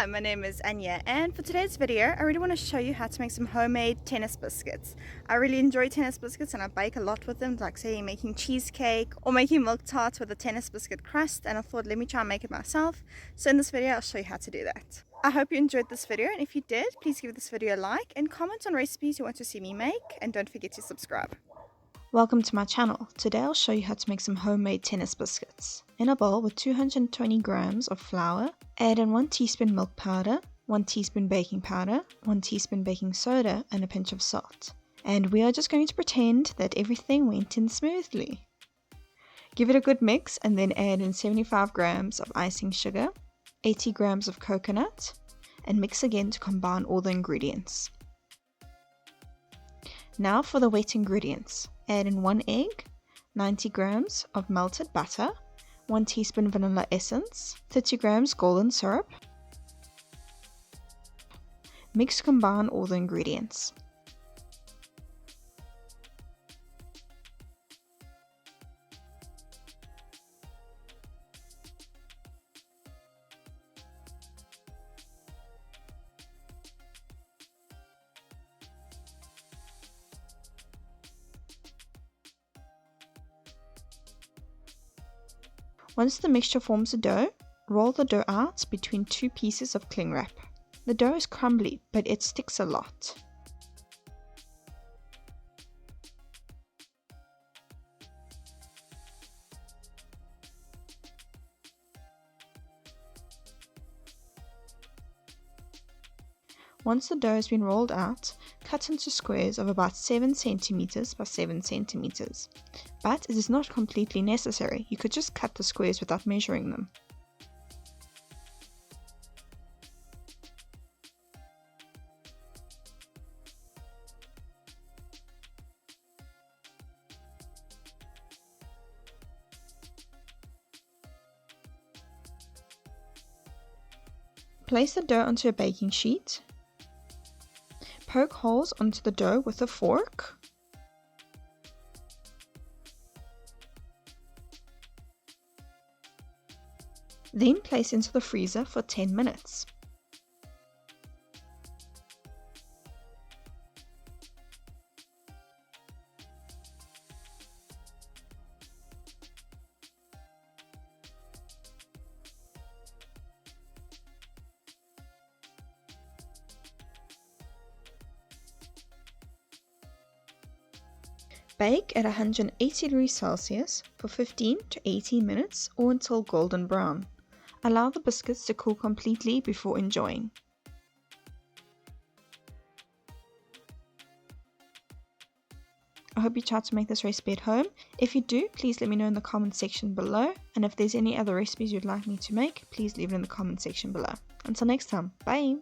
Hi, my name is Anya, and for today's video I really want to show you how to make some homemade tennis biscuits. I really enjoy tennis biscuits and I bake a lot with them, like say making cheesecake or making milk tarts with a tennis biscuit crust, and I thought let me try and make it myself. So in this video I'll show you how to do that. I hope you enjoyed this video, and if you did, please give this video a like and comment on recipes you want to see me make, and don't forget to subscribe. Welcome to my channel. Today I'll show you how to make some homemade tennis biscuits. In a bowl with 220 grams of flour, add in 1 teaspoon milk powder, 1 teaspoon baking powder, 1 teaspoon baking soda, and a pinch of salt. And we are just going to pretend that everything went in smoothly. Give it a good mix and then add in 75 grams of icing sugar, 80 grams of coconut, and mix again to combine all the ingredients. Now for the wet ingredients. Add in 1 egg, 90 grams of melted butter, 1 teaspoon vanilla essence, 30 grams golden syrup. Mix to combine all the ingredients. Once the mixture forms a dough, roll the dough out between 2 pieces of cling wrap. The dough is crumbly, but it sticks a lot. Once the dough has been rolled out, cut into squares of about 7 cm by 7 cm. But it is not completely necessary, you could just cut the squares without measuring them. Place the dough onto a baking sheet. Poke holes onto the dough with a fork. Then place into the freezer for 10 minutes. Bake at 180 degrees Celsius for 15 to 18 minutes or until golden brown. Allow the biscuits to cool completely before enjoying. I hope you try to make this recipe at home. If you do, please let me know in the comment section below, and if there's any other recipes you'd like me to make, please leave it in the comment section below. Until next time, bye!